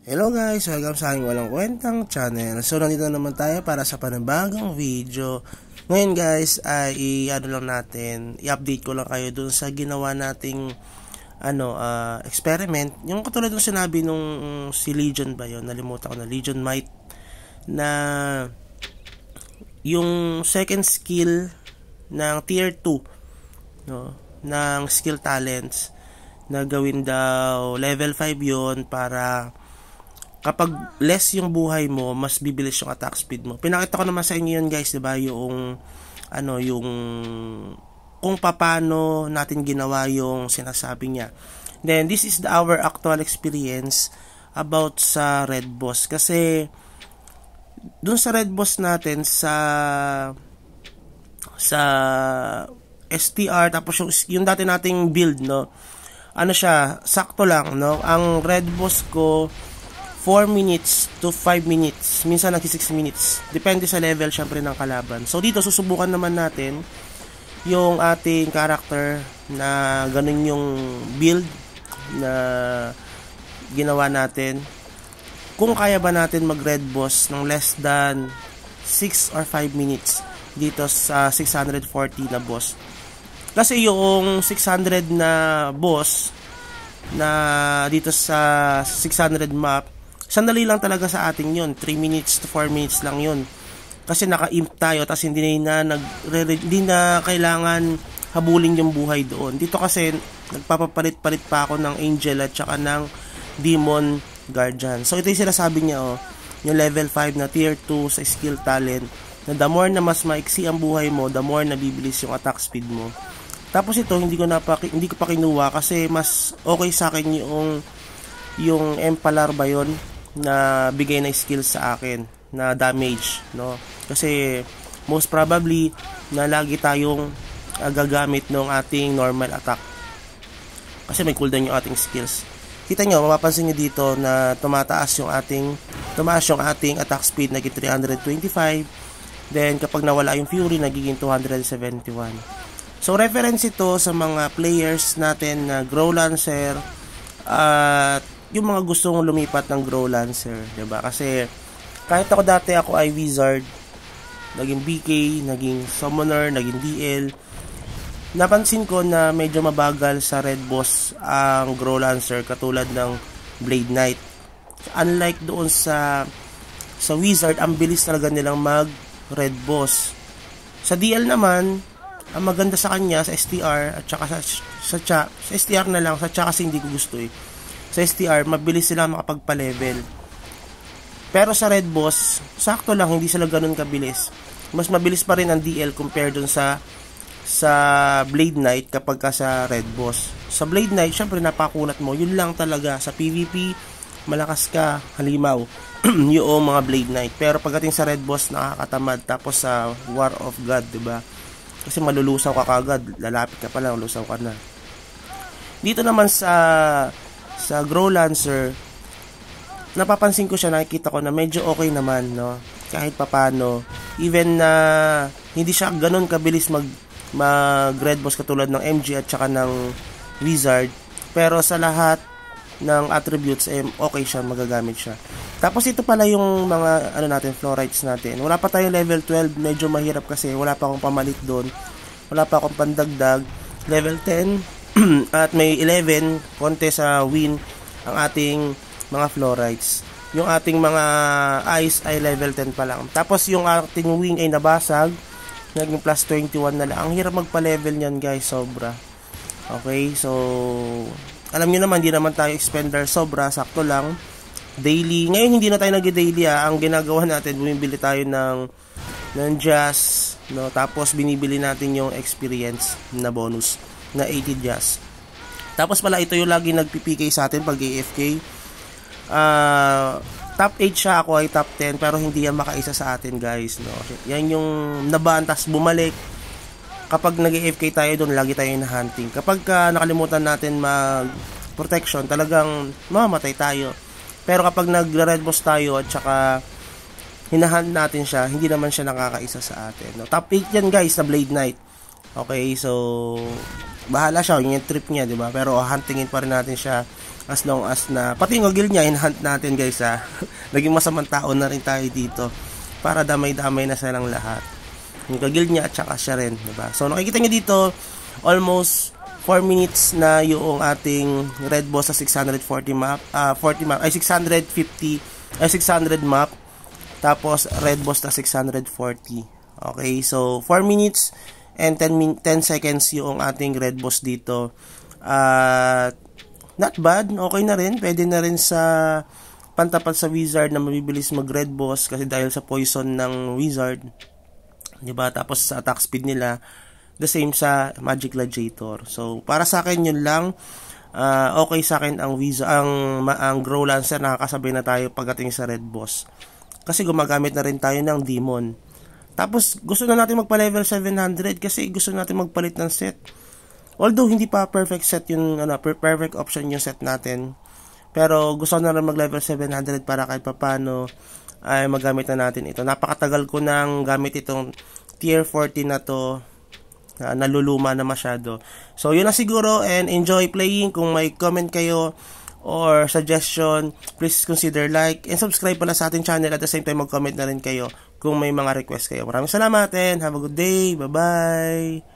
Hello guys, welcome sa aking walang kwentang channel. So nandito naman tayo para sa panibagong video. Ngayon guys ay i-update ko lang kayo dun sa ginawa nating experiment. Yung katulad ng sinabi nung si Legion ba yun? Nalimutan ko na, Legion Might, na yung second skill ng tier 2, no, ng skill talents na gawin daw level 5 yon para kapag less yung buhay mo, mas bibilis yung attack speed mo. Pinakita ko naman sa inyo yun guys, diba? Yung kung paano natin ginawa yung sinasabi niya. Then, this is our actual experience about sa Red Boss. Kasi, dun sa Red Boss natin, sa STR, tapos yung dati nating build, no? Ano siya, sakto lang, no? Ang Red Boss ko, 4 minutes to 5 minutes. Minsan nag 6 minutes. Depende sa level syempre ng kalaban. So dito susubukan naman natin yung ating character na ganun yung build na ginawa natin. Kung kaya ba natin mag red boss ng less than 6 or 5 minutes dito sa 640 na boss. Kasi yung 600 na boss na dito sa 600 map, sandali lang talaga sa atin yun. 3 minutes to 4 minutes lang yun. Kasi naka-imp tayo, tapos hindi na kailangan habulin yung buhay doon. Dito kasi nagpapapalit-palit pa ako ng angel at saka ng demon guardian. So ito yung sinasabi niya, yung level 5 na tier 2 sa skill talent, na the more na mas maiksi ang buhay mo, the more na bibilis yung attack speed mo. Tapos ito hindi ko pa kinuha kasi mas okay sa akin yung Empalar ba yun na bigay na skill sa akin na damage, no? Kasi most probably na lagi tayong gagamit ng ating normal attack kasi may cooldown yung ating skills. Kita nyo, mapapansin nyo dito na tumaas yung ating attack speed, naging 325. Then kapag nawala yung fury, nagiging 271. So reference ito sa mga players natin na Grow Lancer at yung mga gustong lumipat ng Grow Lancer, diba? Kasi kahit ako dati ako ay wizard, naging BK, naging summoner, naging DL, napansin ko na medyo mabagal sa red boss ang Grow Lancer katulad ng Blade Knight. Unlike doon sa wizard, ang bilis talaga nilang mag red boss. Sa DL naman, ang maganda sa kanya sa STR at saka sa STR na lang, sa tsaka kasi hindi ko gusto Sa STR, mabilis sila makapagpa-level. Pero sa Red Boss, sakto lang, hindi sila ganun kabilis. Mas mabilis pa rin ang DL compared dun sa Blade Knight kapag ka sa Red Boss. Sa Blade Knight, syempre napakunat mo. Yun lang talaga. Sa PvP, malakas ka, halimaw. yung mga Blade Knight. Pero pagdating sa Red Boss, nakakatamad. Tapos sa War of God, diba? Kasi malulusaw ka kagad. Lalapit ka pa lang, lusaw ka na. Dito naman sa Grow Lancer, napapansin ko siya, nakikita ko na medyo okay naman, no? Kahit papano, even na hindi siya ganun kabilis mag red boss katulad ng MG at saka ng Wizard, pero sa lahat ng attributes okay siya, magagamit siya. Tapos ito pala yung mga Florites natin. Wala pa tayong level 12, medyo mahirap kasi wala pa akong pamalit doon. Wala pa akong pandagdag. Level 10 at may 11 konti sa win ang ating mga Florites. Yung ating mga ice ay level 10 pa lang. Tapos yung ating wing ay nabasag, naging plus 21 na lang. Ang hirap magpa-level niyan guys, sobra. Okay, so alam niyo naman, hindi naman tayo expender sobra, sakto lang. Daily, ngayon hindi na tayo nag-daily Ang ginagawa natin, bumibili tayo ng jazz, no? Tapos binibili natin yung experience na bonus na 80 jazz. Tapos pala ito yung lagi nagpipigay sa atin pag AFK. Top 8 siya, ako ay top 10, pero hindi yan makaisa sa atin guys, no? Yan yung naban, tas bumalik. Kapag nag-AFK tayo doon, lagi tayo na hunting. Kapag nakalimutan natin mag protection, talagang mamamatay tayo. Pero kapag nag-red boss tayo at saka hinahunt natin siya, hindi naman siya nakakaisa sa atin, no? Top 8 yan guys na Blade Knight. Okay, so bahala siya, yung trip niya, diba? Pero huntingin pa rin natin siya As long as na, pati yung guild niya, in-hunt natin guys ha. Naging masamang tao na rin tayo dito. Para damay-damay na silang lahat. Yung guild niya at saka siya rin. Diba? So nakikita nyo dito, almost 4 minutes na yung ating red boss sa 640 map. 40 map, ay 650, ay 600 map. Tapos red boss na 640. Okay, so 4 minutes and 10 seconds yung ating red boss dito. Not bad, okay na rin. Pwede na rin sa pantapat sa wizard na mabibilis mag red boss kasi dahil sa poison ng wizard. Diba? Tapos sa attack speed nila, the same sa magic gladiator. So para sa akin yun lang. Okay sa akin ang wizard, ang grow lancer, nakakasabay na tayo pagdating sa red boss. Kasi gumagamit na rin tayo ng demon. Tapos gusto na natin magpa level 700 kasi gusto natin magpalit ng set. Although hindi pa perfect set yung perfect option yung set natin. Pero gusto na rin mag level 700 para kahit papano ay magamit na natin ito. Napakatagal ko nang gamit itong tier 40 na to. Naluluma na masyado. So yun na siguro, and enjoy playing. Kung may comment kayo or suggestion, please consider like and subscribe pala sa ating channel. At the same time mag-comment na rin kayo kung may mga request kayo. Maraming salamat and have a good day. Bye bye.